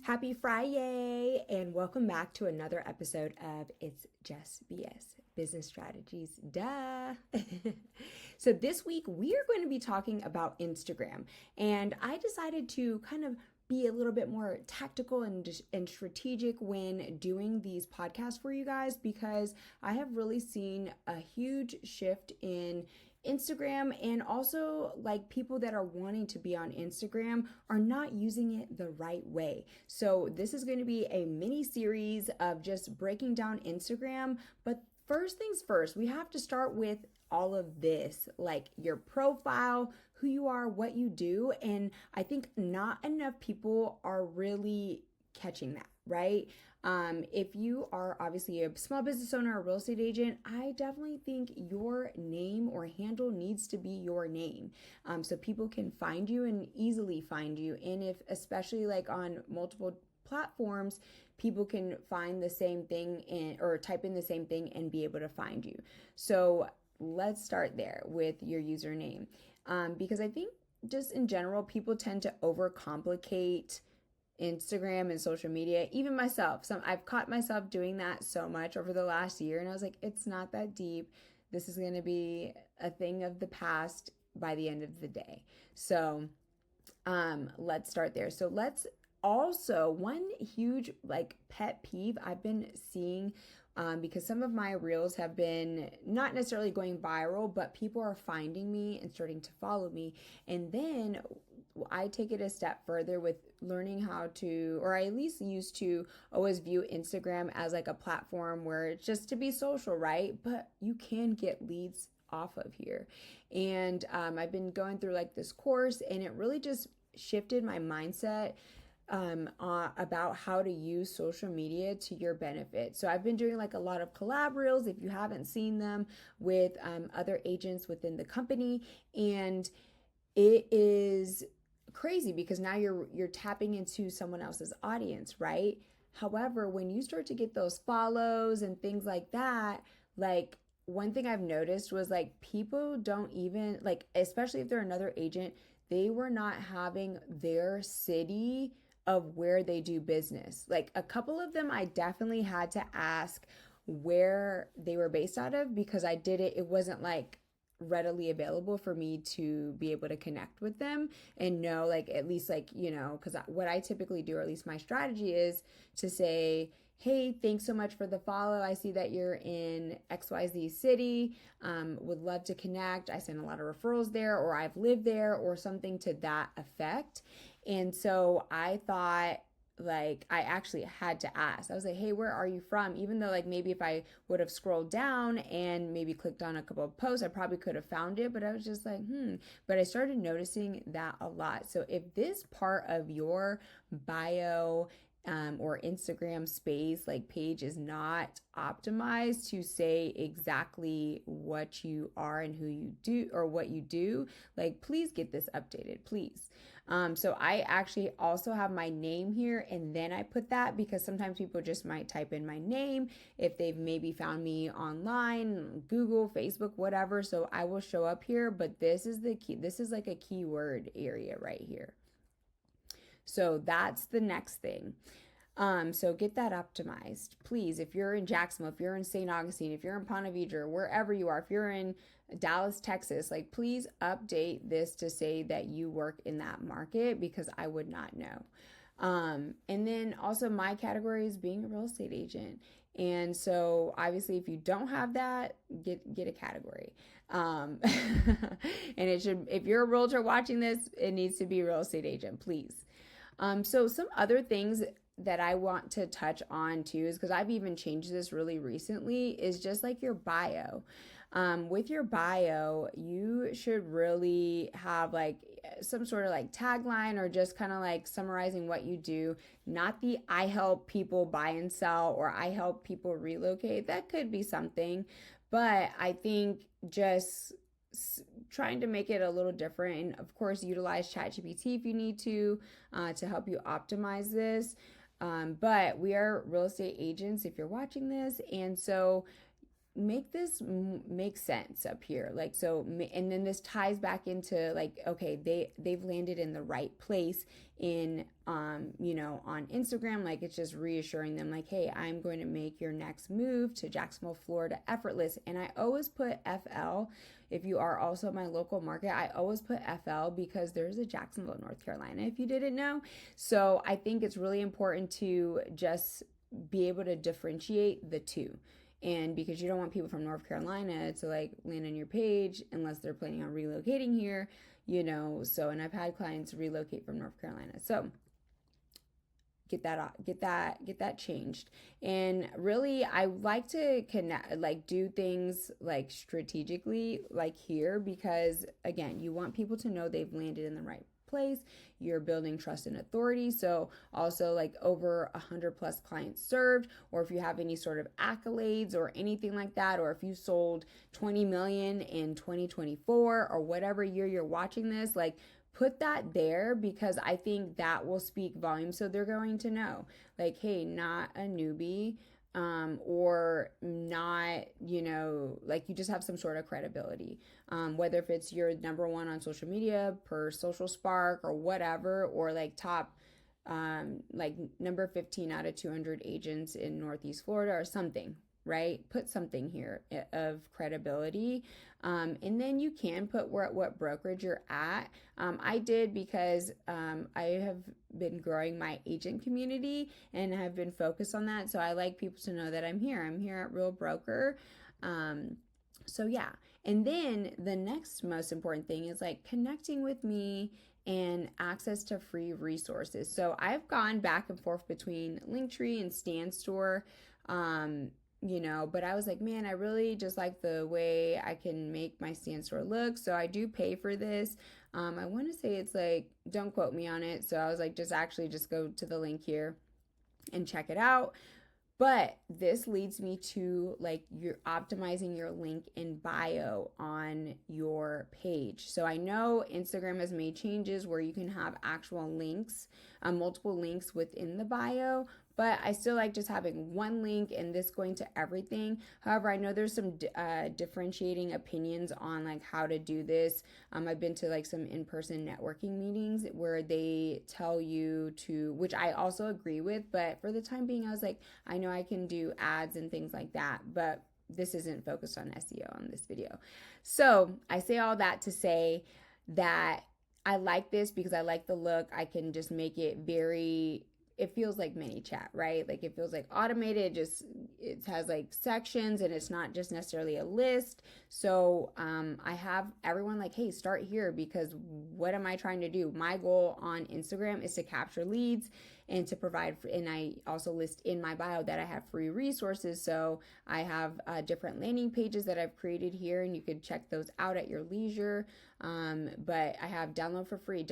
Happy Friday, and welcome back to another episode of It's Just BS Business Strategies. Duh. So, this week we are going to be talking about Instagram, and I decided to kind of be a little bit more tactical and strategic when doing these podcasts for you guys because I have really seen a huge shift in Instagram, and also like people that are wanting to be on Instagram are not using it the right way. So this is going to be a mini series of just breaking down Instagram. But first things first, we have to start with all of this, like your profile, who you are, what you do. And I think not enough people are really catching that, right? If you are obviously a small business owner or real estate agent, I definitely think your name or handle needs to be your name, so people can find you and easily find you. And if, especially like on multiple platforms, people can find the same thing or type in the same thing and be able to find you. So let's start there with your username, because I think just in general, people tend to overcomplicate Instagram and social media, even myself. I've caught myself doing that so much over the last year, and I was like, it's not that deep. This is going to be a thing of the past by the end of the day. So let's start there. So let's also, one huge like pet peeve I've been seeing, because some of my reels have been not necessarily going viral, but people are finding me and starting to follow me. And then I take it a step further with learning how to, or I at least used to always view Instagram as like a platform where it's just to be social, right? But you can get leads off of here. And I've been going through like this course, and it really just shifted my mindset about how to use social media to your benefit. So I've been doing like a lot of collab reels, if you haven't seen them, with other agents within the company. And it is crazy because now you're tapping into someone else's audience, right? However, when you start to get those follows and things like that, like one thing I've noticed was like people don't even like, especially if they're another agent, they were not having their city of where they do business. Like a couple of them, I definitely had to ask where they were based out of because it wasn't like readily available for me to be able to connect with them and know, like, at least like, because what I typically do, or at least my strategy, is to say, hey, thanks so much for the follow. I see that you're in XYZ city. Would love to connect. I send a lot of referrals there, or I've lived there, or something to that effect. And so I thought, like, I actually had to ask. I was like, hey, where are you from? Even though like maybe if I would have scrolled down and maybe clicked on a couple of posts, I probably could have found it, but I was just like, But I started noticing that a lot. So if this part of your bio or Instagram space, like page, is not optimized to say exactly what you are and who you do or what you do, like, please get this updated, please. So I actually also have my name here, and then I put that because sometimes people just might type in my name if they've maybe found me online, Google, Facebook, whatever. So I will show up here, but this is the key. This is like a keyword area right here. So that's the next thing. So get that optimized, please. If you're in Jacksonville, if you're in St. Augustine, if you're in Ponte Vedra, wherever you are, if you're in Dallas, Texas, like, please update this to say that you work in that market, because I would not know. And then also my category is being a real estate agent. And so obviously if you don't have that, get a category. And it should, if you're a realtor watching this, it needs to be real estate agent, please. So some other things that I want to touch on too, is because I've even changed this really recently, is just like your bio. With your bio, you should really have like some sort of like tagline, or just kind of like summarizing what you do, not the I help people buy and sell, or I help people relocate. That could be something, but I think just trying to make it a little different, and of course utilize ChatGPT if you need to help you optimize this. But we are real estate agents if you're watching this, and so make this make sense up here. Like, so, and then this ties back into like, okay, they've landed in the right place in, on Instagram. Like, it's just reassuring them like, hey, I'm going to make your next move to Jacksonville, Florida effortless. And I always put FL. If you are also my local market, I always put FL because there's a Jacksonville, North Carolina, if you didn't know. So I think it's really important to just be able to differentiate the two. And because you don't want people from North Carolina to like land on your page unless they're planning on relocating here, so, and I've had clients relocate from North Carolina. So get that changed. And really, I like to connect, like do things like strategically, like here, because again, you want people to know they've landed in the right place. You're building trust and authority. So also like over 100 plus clients served, or if you have any sort of accolades or anything like that, or if you sold 20 million in 2024 or whatever year you're watching this, like put that there, because I think that will speak volumes. So they're going to know like, hey, not a newbie, or not, like you just have some sort of credibility, whether if it's you're number one on social media per Social Spark or whatever, or like top, like number 15 out of 200 agents in Northeast Florida or something, right? Put something here of credibility. And then you can put what brokerage you're at. I did because I have been growing my agent community and have been focused on that. So I like people to know that I'm here. I'm here at Real Broker. So yeah. And then the next most important thing is like connecting with me and access to free resources. So I've gone back and forth between Linktree and Stan Store. But I was like, man, I really just like the way I can make my Stan Store look. So I do pay for this. I want to say it's like, don't quote me on it. So I was like, just go to the link here and check it out. But this leads me to like you're optimizing your link in bio on your page. So I know Instagram has made changes where you can have actual links, multiple links within the bio, but I still like just having one link and this going to everything. However, I know there's some differentiating opinions on like how to do this. I've been to like some in-person networking meetings where they tell you to, which I also agree with, but for the time being, I was like, I know I can do ads and things like that, but this isn't focused on SEO on this video. So I say all that to say that I like this because I like the look. I can just make it it feels like mini chat, right? Like it feels like automated, it has like sections and it's not just necessarily a list. So I have everyone like, hey, start here, because what am I trying to do? My goal on Instagram is to capture leads and to provide, and I also list in my bio that I have free resources. So I have different landing pages that I've created here, and you could check those out at your leisure. But I have download for free.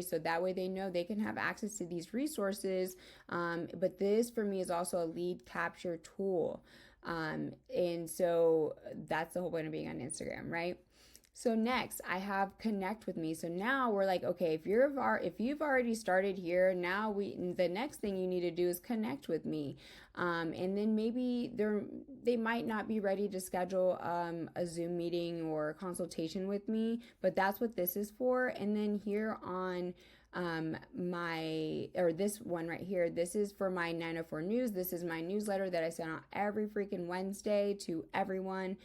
So that way they know they can have access to these resources. But this for me is also a lead capture tool. And so that's the whole point of being on Instagram, right? So next I have connect with me. So now we're like, okay, if you've already started here, now the next thing you need to do is connect with me. And then maybe they might not be ready to schedule a Zoom meeting or consultation with me, but that's what this is for. And then here on this one right here, this is for my 904 news. This is my newsletter that I send out every freaking Wednesday to everyone.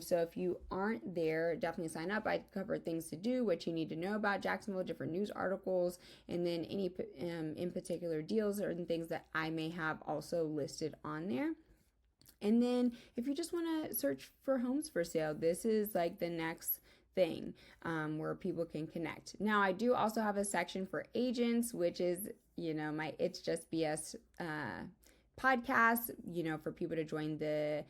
So if you aren't there, definitely sign up. I cover things to do, what you need to know about Jacksonville, different news articles, and then any in particular deals or things that I may have also listed on there. And then if you just want to search for homes for sale, this is like the next thing where people can connect. Now, I do also have a section for agents, which is, my It's Just BS podcast, for people to join the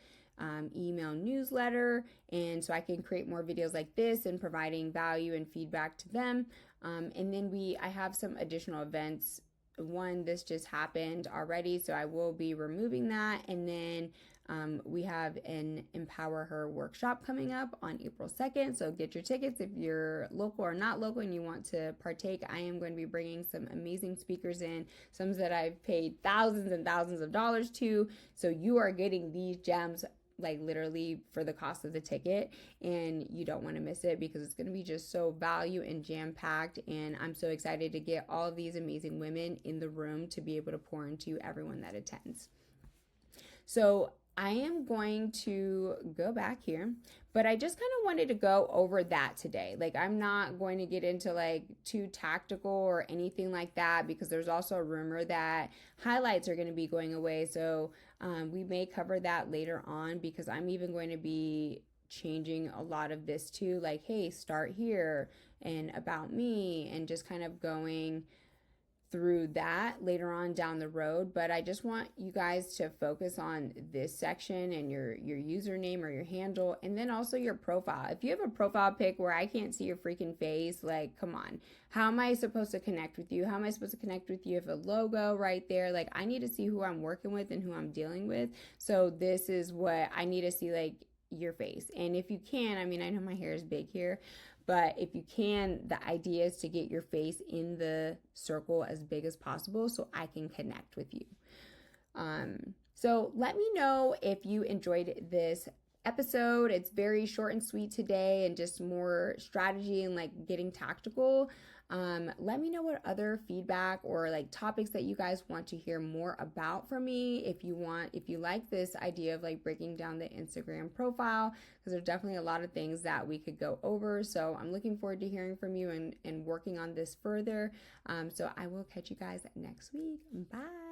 email newsletter. And so I can create more videos like this and providing value and feedback to them. And then I have some additional events. One, this just happened already, so I will be removing that. And then we have an Empower Her workshop coming up on April 2nd. So get your tickets if you're local or not local and you want to partake. I am going to be bringing some amazing speakers in, some that I've paid thousands and thousands of dollars to. So you are getting these gems like literally for the cost of the ticket, and you don't want to miss it because it's going to be just so value and jam packed. And I'm so excited to get all of these amazing women in the room to be able to pour into everyone that attends. So I am going to go back here, but I just kind of wanted to go over that today. Like, I'm not going to get into like too tactical or anything like that, because there's also a rumor that highlights are going to be going away. So we may cover that later on, because I'm even going to be changing a lot of this too. Like, hey, start here and about me, and just kind of going through that later on down the road. But I just want you guys to focus on this section and your username or your handle, and then also your profile. If you have a profile pic where I can't see your freaking face, like, come on, how am I supposed to connect with you? How am I supposed to connect with you if a logo right there? Like, I need to see who I'm working with and who I'm dealing with. So this is what I need to see, like your face. And if you can, I mean, I know my hair is big here, but if you can, the idea is to get your face in the circle as big as possible so I can connect with you. So let me know if you enjoyed this episode. It's very short and sweet today, and just more strategy and like getting tactical. Let me know what other feedback or like topics that you guys want to hear more about from me. If you like this idea of like breaking down the Instagram profile, because there's definitely a lot of things that we could go over. So I'm looking forward to hearing from you and working on this further. So I will catch you guys next week. Bye.